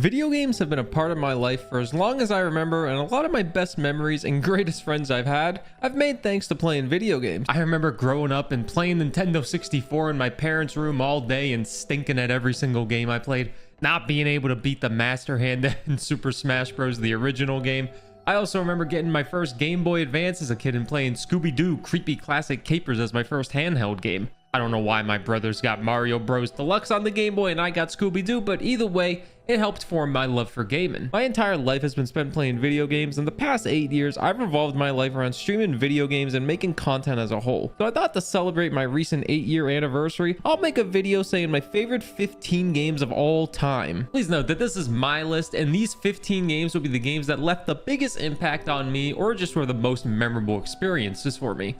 Video games have been a part of my life for as long as I remember, and a lot of my best memories and greatest friends I've made thanks to playing video games. I remember growing up and playing Nintendo 64 in my parents' room all day and stinking at every single game I played, not being able to beat the Master Hand in Super Smash Bros. The original game. I also remember getting my first Game Boy Advance as a kid and playing Scooby-Doo Creepy Classic Capers as my first handheld game. I don't know why my brothers got Mario Bros. Deluxe on the Game Boy and I got Scooby-Doo, but either way, it helped form my love for gaming. My entire life has been spent playing video games. In the past 8 years, I've revolved my life around streaming video games and making content as a whole. So I thought to celebrate my recent 8-year anniversary, I'll make a video saying my favorite 15 games of all time. Please note that this is my list, and these 15 games will be the games that left the biggest impact on me or just were the most memorable experiences for me.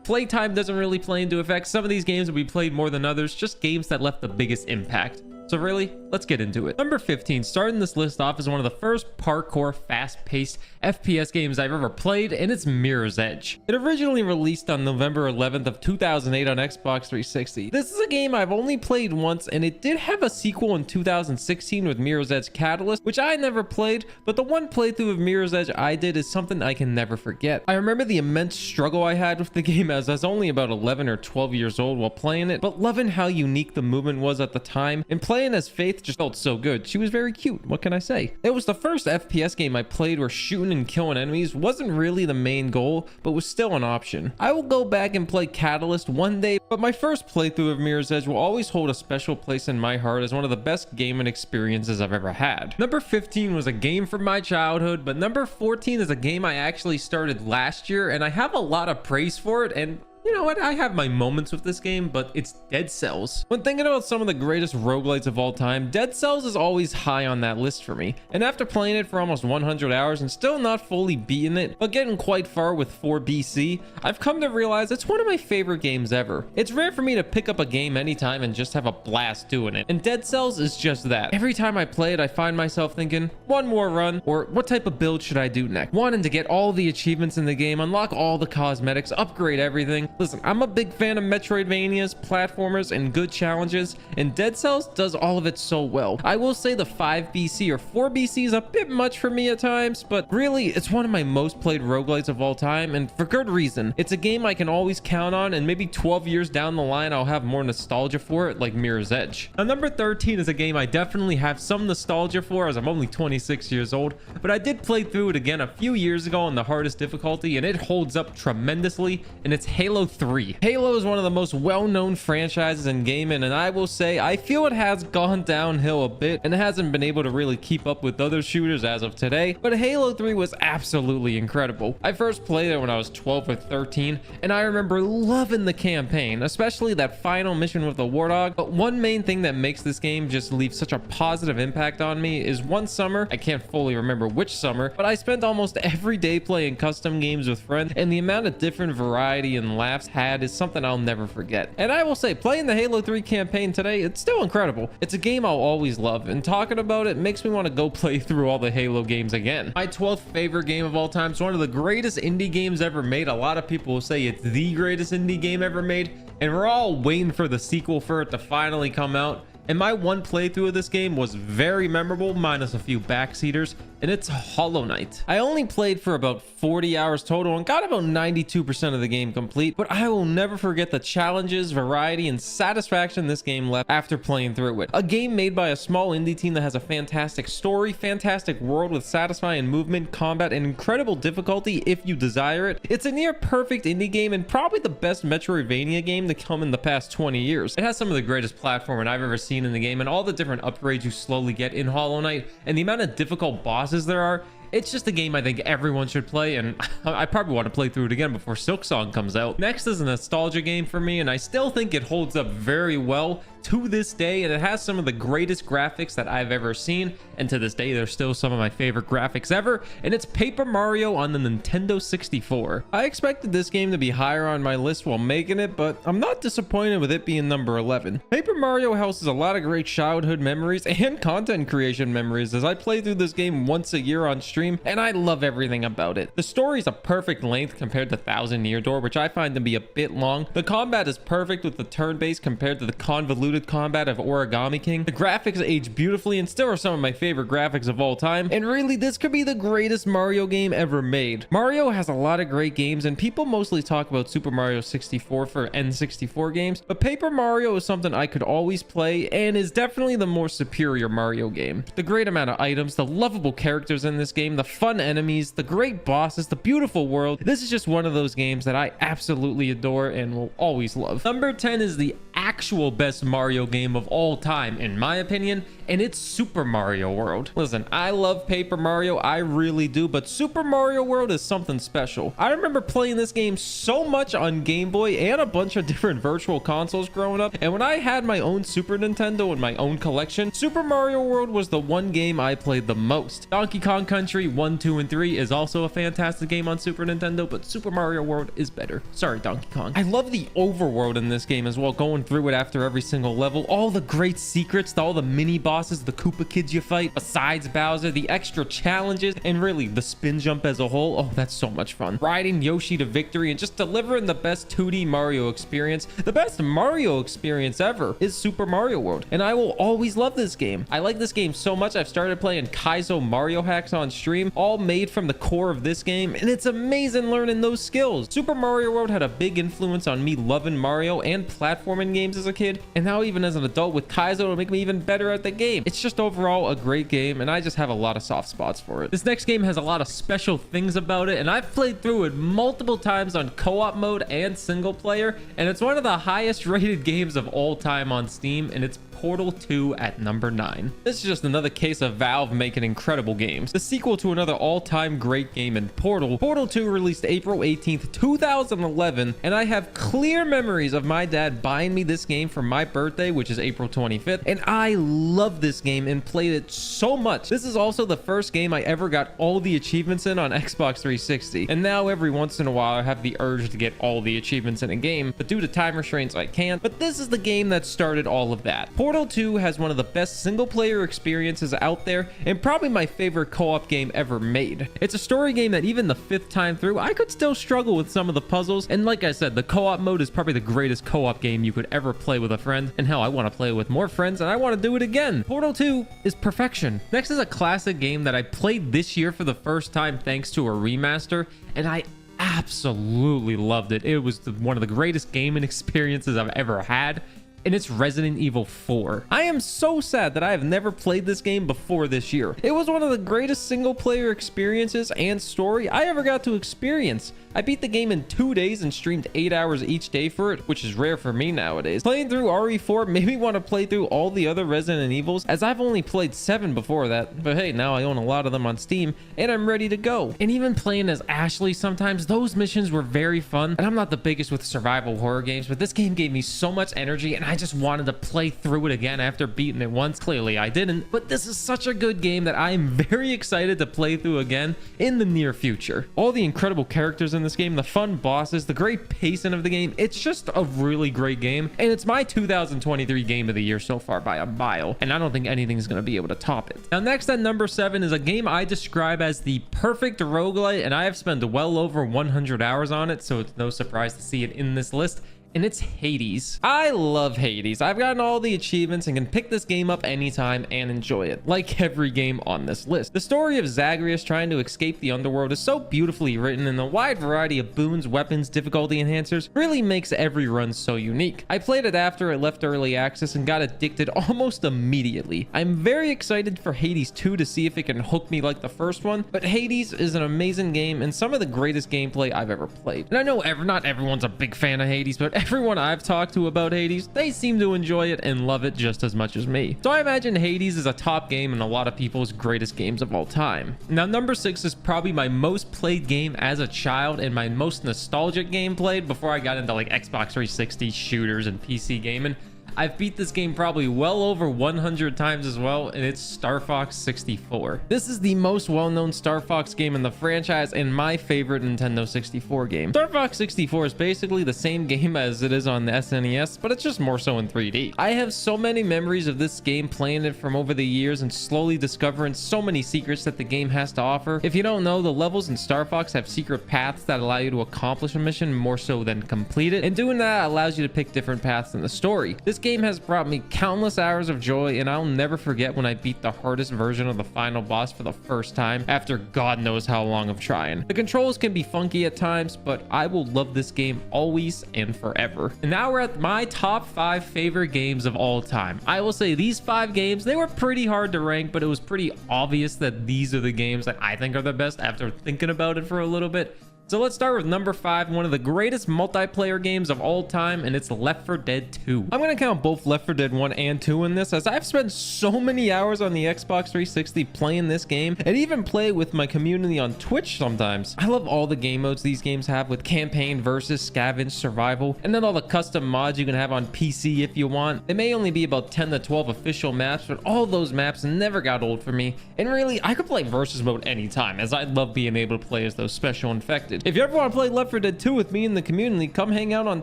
Playtime doesn't really play into effect. Some of these games will be played more than others, just games that left the biggest impact. So really, let's get into it. Number 15, starting this list off, is one of the first parkour, fast-paced FPS games I've ever played, and it's Mirror's Edge. It originally released on November 11th of 2008 on Xbox 360. This is a game I've only played once, and it did have a sequel in 2016 with Mirror's Edge Catalyst, which I never played, but the one playthrough of Mirror's Edge I did is something I can never forget. I remember the immense struggle I had with the game as I was only about 11 or 12 years old while playing it, but loving how unique the movement was at the time, and playing as Faith just felt so good. She was very cute. What can I say? It was the first FPS game I played where shooting and killing enemies wasn't really the main goal, but was still an option. I will go back and play Catalyst one day, but my first playthrough of Mirror's Edge will always hold a special place in my heart as one of the best gaming experiences I've ever had. Number 15 was a game from my childhood, but number 14 is a game I actually started last year, and I have a lot of praise for it, and you know what? I have my moments with this game, but it's Dead Cells. When thinking about some of the greatest roguelites of all time, Dead Cells is always high on that list for me. And after playing it for almost 100 hours and still not fully beating it, but getting quite far with 4 BC, I've come to realize it's one of my favorite games ever. It's rare for me to pick up a game anytime and just have a blast doing it. And Dead Cells is just that. Every time I play it, I find myself thinking, one more run, or what type of build should I do next? Wanting to get all the achievements in the game, unlock all the cosmetics, upgrade everything. Listen, I'm a big fan of Metroidvanias, platformers, and good challenges, and Dead Cells does all of it so well. I will say the 5 BC or 4 BC is a bit much for me at times, but really, it's one of my most played roguelites of all time, and for good reason. It's a game I can always count on, and maybe 12 years down the line, I'll have more nostalgia for it, like Mirror's Edge. Now, number 13 is a game I definitely have some nostalgia for, as I'm only 26 years old, but I did play through it again a few years ago on the hardest difficulty, and it holds up tremendously, and it's Halo 3. Halo is one of the most well-known franchises in gaming, and I will say I feel it has gone downhill a bit and hasn't been able to really keep up with other shooters as of today, but Halo 3 was absolutely incredible. I first played it when I was 12 or 13, and I remember loving the campaign, especially that final mission with the Warthog. But one main thing that makes this game just leave such a positive impact on me is one summer, I can't fully remember which summer, but I spent almost every day playing custom games with friends, and the amount of different variety and laughs had is something I'll never forget. And I will say, playing the Halo 3 campaign today, it's still incredible. It's a game I'll always love, and talking about it makes me want to go play through all the Halo games again. My 12th favorite game of all time is one of the greatest indie games ever made. A lot of people will say it's the greatest indie game ever made, and we're all waiting for the sequel for it to finally come out. And my one playthrough of this game was very memorable, minus a few backseaters, and it's Hollow Knight. I only played for about 40 hours total and got about 92% of the game complete, but I will never forget the challenges, variety, and satisfaction this game left after playing through it. A game made by a small indie team that has a fantastic story, fantastic world with satisfying movement, combat, and incredible difficulty if you desire it. It's a near perfect indie game and probably the best Metroidvania game to come in the past 20 years. It has some of the greatest platforming I've ever seen in the game, and all the different upgrades you slowly get in Hollow Knight, and the amount of difficult bosses there are. It's just a game I think everyone should play, and I probably want to play through it again before Silksong comes out. Next is a nostalgia game for me, and I still think it holds up very well to this day, and it has some of the greatest graphics that I've ever seen, and to this day there's still some of my favorite graphics ever, and it's Paper Mario on the Nintendo 64. I expected this game to be higher on my list while making it, but I'm not disappointed with it being number 11. Paper Mario houses a lot of great childhood memories and content creation memories, as I play through this game once a year on stream, and I love everything about it. The story's a perfect length compared to Thousand Year Door, which I find to be a bit long. The combat is perfect with the turn-based compared to the convoluted convoluted combat of Origami King. The graphics age beautifully and still are some of my favorite graphics of all time. And really, this could be the greatest Mario game ever made. Mario has a lot of great games, and people mostly talk about Super Mario 64 for N64 games, but Paper Mario is something I could always play and is definitely the more superior Mario game. The great amount of items, the lovable characters in this game, the fun enemies, the great bosses, the beautiful world. This is just one of those games that I absolutely adore and will always love. Number 10 is the actual best Mario game of all time, in my opinion, and it's Super Mario World. Listen, I love Paper Mario, I really do, but Super Mario World is something special. I remember playing this game so much on Game Boy and a bunch of different virtual consoles growing up, and when I had my own Super Nintendo and my own collection, Super Mario World was the one game I played the most. Donkey Kong Country 1, 2, and 3 is also a fantastic game on Super Nintendo, but Super Mario World is better. Sorry, Donkey Kong. I love the overworld in this game as well, going through it after every single level, all the great secrets, all the mini bosses, the Koopa kids you fight besides Bowser, the extra challenges, and really the spin jump as a whole. Oh, that's so much fun. Riding Yoshi to victory and just delivering the best 2D Mario experience. The best Mario experience ever is Super Mario World, and I will always love this game. I like this game so much I've started playing Kaizo Mario hacks on stream, all made from the core of this game, and it's amazing learning those skills. Super Mario World had a big influence on me loving Mario and platforming games as a kid, and now even as an adult with Kaizo, it'll make me even better at the game. It's just overall a great game, and I just have a lot of soft spots for it. This next game has a lot of special things about it, and I've played through it multiple times on co-op mode and single player, and it's one of the highest rated games of all time on Steam, and it's Portal 2 at number 9. This is just another case of Valve making incredible games. The sequel to another all-time great game in Portal. Portal 2 released April 18th, 2011, and I have clear memories of my dad buying me this game for my birthday, which is April 25th, and I love this game and played it so much. This is also the first game I ever got all the achievements in on Xbox 360, and now every once in a while I have the urge to get all the achievements in a game, but due to time restraints I can't. But this is the game that started all of that. Portal 2 has one of the best single-player experiences out there, and probably my favorite co-op game ever made. It's a story game that even the 5th time through, I could still struggle with some of the puzzles, and like I said, the co-op mode is probably the greatest co-op game you could ever play with a friend, and hell, I want to play it with more friends, and I want to do it again. Portal 2 is perfection. Next is a classic game that I played this year for the first time thanks to a remaster, and I absolutely loved it. It was one of the greatest gaming experiences I've ever had, and it's Resident Evil 4. I am so sad that I have never played this game before this year. It was one of the greatest single player experiences and story I ever got to experience. I beat the game in 2 days and streamed 8 hours each day for it, which is rare for me nowadays. Playing through RE4 made me want to play through all the other Resident Evils, as I've only played 7 before that, but hey, now I own a lot of them on Steam, and I'm ready to go. And even playing as Ashley sometimes, those missions were very fun, and I'm not the biggest with survival horror games, but this game gave me so much energy, and I just wanted to play through it again after beating it once. Clearly I didn't, but this is such a good game that I am very excited to play through again in the near future. All the incredible characters in this game, the fun bosses, the great pacing of the game, it's just a really great game, and it's my 2023 game of the year so far by a mile, and I don't think anything's going to be able to top it. Now next at number 7 is a game I describe as the perfect roguelite, and I have spent well over 100 hours on it, so it's no surprise to see it in this list. And it's Hades. I love Hades. I've gotten all the achievements and can pick this game up anytime and enjoy it, like every game on this list. The story of Zagreus trying to escape the underworld is so beautifully written, and the wide variety of boons, weapons, difficulty enhancers really makes every run so unique. I played it after it left early access and got addicted almost immediately. I'm very excited for Hades 2 to see if it can hook me like the first one, but Hades is an amazing game and some of the greatest gameplay I've ever played. And I know not everyone's a big fan of Hades, but everyone I've talked to about Hades, they seem to enjoy it and love it just as much as me. So I imagine Hades is a top game in a lot of people's greatest games of all time. Now number 6 is probably my most played game as a child and my most nostalgic game played before I got into like Xbox 360 shooters and PC gaming. I've beat this game probably well over 100 times as well, and it's Star Fox 64. This is the most well-known Star Fox game in the franchise and my favorite Nintendo 64 game. Star Fox 64 is basically the same game as it is on the SNES, but it's just more so in 3D. I have so many memories of this game playing it from over the years and slowly discovering so many secrets that the game has to offer. If you don't know, the levels in Star Fox have secret paths that allow you to accomplish a mission more so than complete it, and doing that allows you to pick different paths in the story. This game has brought me countless hours of joy, and I'll never forget when I beat the hardest version of the final boss for the first time after God knows how long of trying. The controls can be funky at times, but I will love this game always and forever. And now we're at my top 5 favorite games of all time. I will say these 5 games, they were pretty hard to rank, but it was pretty obvious that these are the games that I think are the best after thinking about it for a little bit. So let's start with number 5, one of the greatest multiplayer games of all time, and it's Left 4 Dead 2. I'm going to count both Left 4 Dead 1 and 2 in this, as I've spent so many hours on the Xbox 360 playing this game, and even play with my community on Twitch sometimes. I love all the game modes these games have, with campaign, versus, scavenge, survival, and then all the custom mods you can have on PC if you want. It may only be about 10 to 12 official maps, but all those maps never got old for me, and really, I could play versus mode anytime, as I love being able to play as those special infected. If you ever want to play Left 4 Dead 2 with me in the community, come hang out on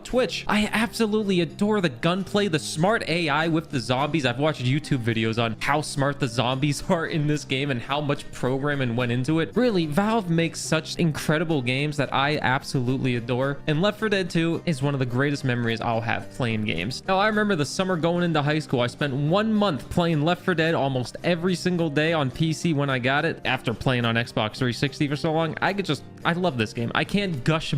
Twitch. I absolutely adore the gunplay, the smart AI with the zombies. I've watched YouTube videos on how smart the zombies are in this game and how much programming went into it. Really, Valve makes such incredible games that I absolutely adore, and Left 4 Dead 2 is one of the greatest memories I'll have playing games. Now, I remember the summer going into high school, I spent 1 month playing Left 4 Dead almost every single day on PC when I got it. After playing on Xbox 360 for so long, I love this game. I can't gush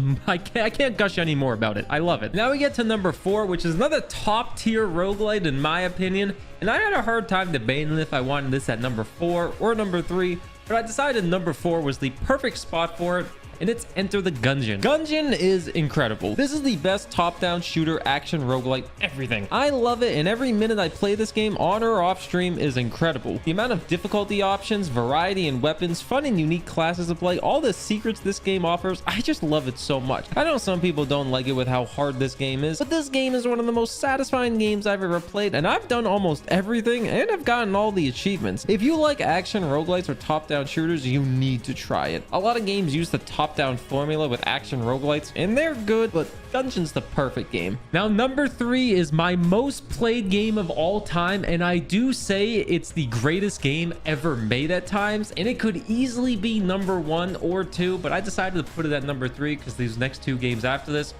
anymore about it. I love it. Now we get to number 4, which is another top tier roguelite in my opinion, and I had a hard time debating if I wanted this at number 4 or number 3, but I decided number 4 was the perfect spot for it, and it's Enter the Gungeon. Gungeon is incredible. This is the best top-down shooter action roguelite everything. I love it, and every minute I play this game on or off stream is incredible. The amount of difficulty options, variety in weapons, fun and unique classes to play, all the secrets this game offers, I just love it so much. I know some people don't like it with how hard this game is, but this game is one of the most satisfying games I've ever played, and I've done almost everything, and I've gotten all the achievements. If you like action roguelites or top-down shooters, you need to try it. A lot of games use the top-down formula with action roguelites, and they're good, but Gungeon's the perfect game. Now, number 3 is my most played game of all time, and I do say it's the greatest game ever made at times, and it could easily be number 1 or 2, but I decided to put it at number 3 because these next 2 games after this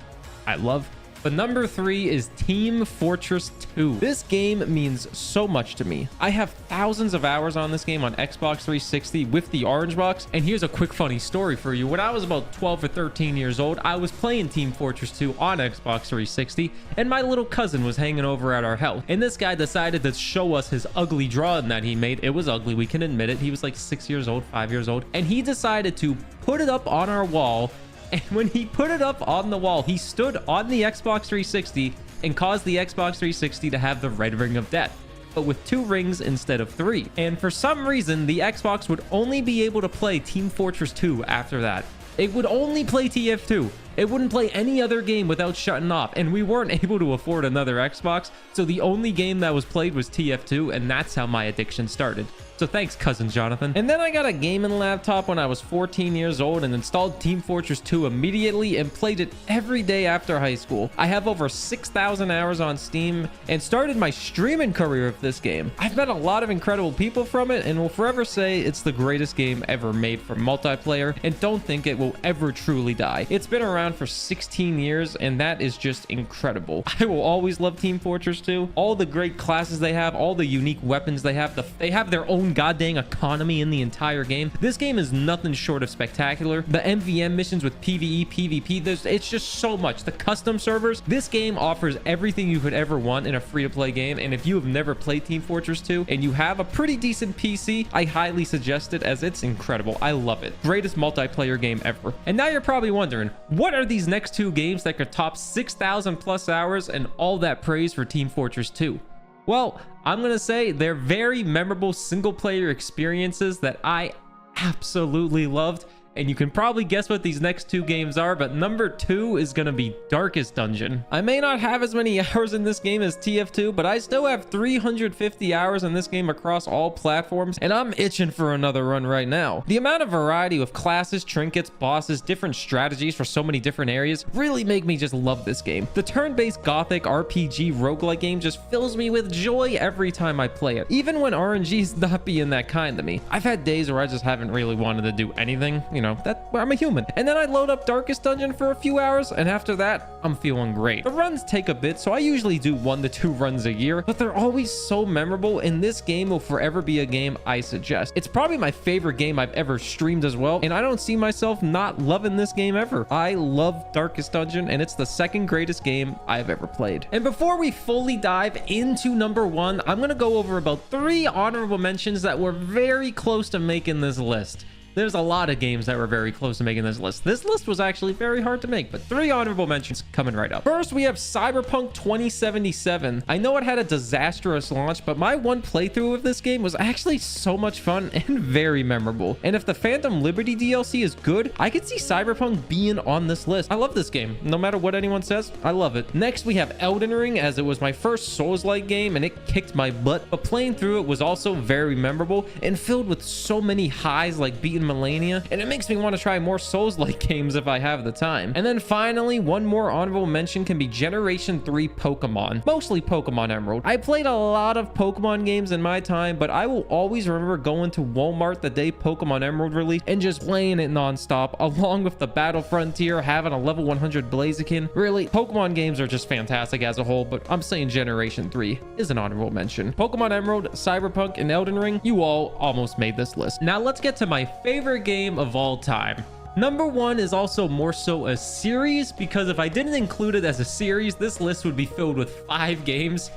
I love. But number 3 is Team Fortress 2. This game means so much to me. I have thousands of hours on this game on Xbox 360 with the orange box. And here's a quick funny story for you. When I was about 12 or 13 years old, I was playing Team Fortress 2 on Xbox 360, and my little cousin was hanging over at our house. And this guy decided to show us his ugly drawing that he made. It was ugly, we can admit it. He was like 6 years old, 5 years old. And he decided to put it up on our wall. And when he put it up on the wall, he stood on the Xbox 360 and caused the Xbox 360 to have the red ring of death, but with 2 rings instead of 3. And for some reason, the Xbox would only be able to play Team Fortress 2 after that. It would only play TF2. It wouldn't play any other game without shutting off, and we weren't able to afford another Xbox, so the only game that was played was TF2, and that's how my addiction started. So thanks, cousin Jonathan. And then I got a gaming laptop when I was 14 years old and installed Team Fortress 2 immediately and played it every day after high school. I have over 6,000 hours on Steam and started my streaming career with this game. I've met a lot of incredible people from it and will forever say it's the greatest game ever made for multiplayer, and don't think it will ever truly die. It's been around for 16 years, and that is just incredible. I will always love Team Fortress 2. All the great classes they have, all the unique weapons they have, they have their own goddamn economy in the entire game. This game is nothing short of spectacular. The MVM missions with PvE, PvP, it's just so much. The custom servers, this game offers everything you could ever want in a free-to-play game, and if you have never played Team Fortress 2 and you have a pretty decent PC, I highly suggest it, as it's incredible. I love it. Greatest multiplayer game ever. And now you're probably wondering, what are these next 2 games that could top 6,000 plus hours and all that praise for Team Fortress 2? Well, I'm gonna say they're very memorable single player experiences that I absolutely loved, and you can probably guess what these next 2 games are, but number 2 is gonna be Darkest Dungeon. I may not have as many hours in this game as TF2, but I still have 350 hours in this game across all platforms, and I'm itching for another run right now. The amount of variety with classes, trinkets, bosses, different strategies for so many different areas really make me just love this game. The turn-based gothic RPG roguelike game just fills me with joy every time I play it, even when RNG's not being that kind to me. I've had days where I just haven't really wanted to do anything, you know, I'm a human. And then I load up Darkest Dungeon for a few hours, and after that, I'm feeling great. The runs take a bit, so I usually do 1 to 2 runs a year, but they're always so memorable, and this game will forever be a game I suggest. It's probably my favorite game I've ever streamed as well, and I don't see myself not loving this game ever. I love Darkest Dungeon, and it's the second greatest game I've ever played. And before we fully dive into number 1, I'm gonna go over about 3 honorable mentions that were very close to making this list. There's a lot of games that were very close to making this list. This list was actually very hard to make, but 3 honorable mentions coming right up. First, we have Cyberpunk 2077. I know it had a disastrous launch, but my one playthrough of this game was actually so much fun and very memorable. And if the Phantom Liberty DLC is good, I could see Cyberpunk being on this list. I love this game. No matter what anyone says, I love it. Next, we have Elden Ring, as it was my first Souls-like game and it kicked my butt, but playing through it was also very memorable and filled with so many highs like beating Millennia, and it makes me want to try more Souls-like games if I have the time. And then finally, one more honorable mention can be Generation 3 Pokemon, mostly Pokemon Emerald. I played a lot of Pokemon games in my time, but I will always remember going to Walmart the day Pokemon Emerald released and just playing it non-stop, along with the Battle Frontier, having a level 100 Blaziken. Really, Pokemon games are just fantastic as a whole, but I'm saying Generation 3 is an honorable mention. Pokemon Emerald, Cyberpunk, and Elden Ring, you all almost made this list. Now let's get to my favorite game of all time. Number 1 is also more so a series, because if I didn't include it as a series, this list would be filled with 5 games,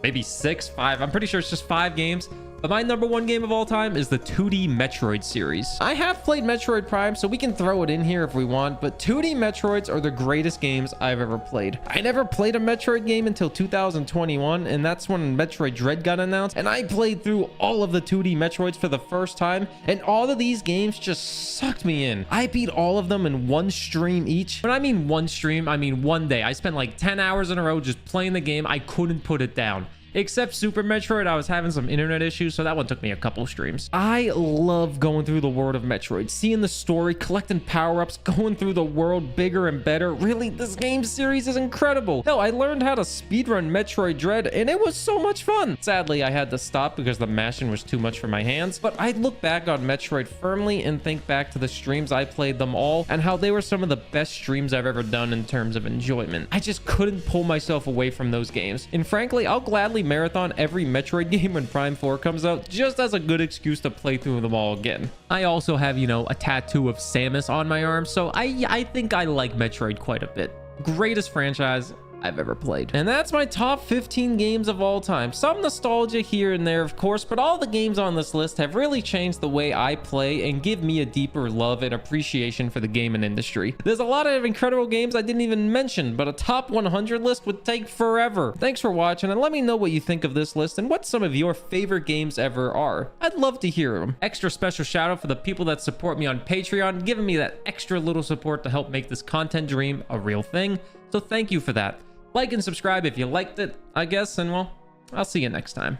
maybe 6, 5. I'm pretty sure it's just 5 games. But my number 1 game of all time is the 2D Metroid series. I have played Metroid Prime, so we can throw it in here if we want, but 2D Metroids are the greatest games I've ever played. I never played a Metroid game until 2021, and that's when Metroid Dread got announced, and I played through all of the 2D Metroids for the first time, and all of these games just sucked me in. I beat all of them in 1 stream each. When I mean 1 stream, I mean 1 day. I spent like 10 hours in a row just playing the game. I couldn't put it down. Except Super Metroid, I was having some internet issues, so that one took me a couple streams. I love going through the world of Metroid, seeing the story, collecting power-ups, going through the world bigger and better. Really, this game series is incredible. Hell, I learned how to speedrun Metroid Dread, and it was so much fun. Sadly, I had to stop because the mashing was too much for my hands, but I look back on Metroid firmly and think back to the streams I played them all and how they were some of the best streams I've ever done in terms of enjoyment. I just couldn't pull myself away from those games, and frankly, I'll gladly marathon every Metroid game when Prime 4 comes out just as a good excuse to play through them all again. I also have, you know, a tattoo of Samus on my arm, so I think I like Metroid quite a bit. Greatest franchise I've ever played. And that's my top 15 games of all time. Some nostalgia here and there, of course, but all the games on this list have really changed the way I play and give me a deeper love and appreciation for the gaming industry. There's a lot of incredible games I didn't even mention, but a top 100 list would take forever. Thanks for watching, and let me know what you think of this list and what some of your favorite games ever are. I'd love to hear them. Extra special shout out for the people that support me on Patreon, giving me that extra little support to help make this content dream a real thing. So thank you for that. Like and subscribe if you liked it, I guess, and well, I'll see you next time.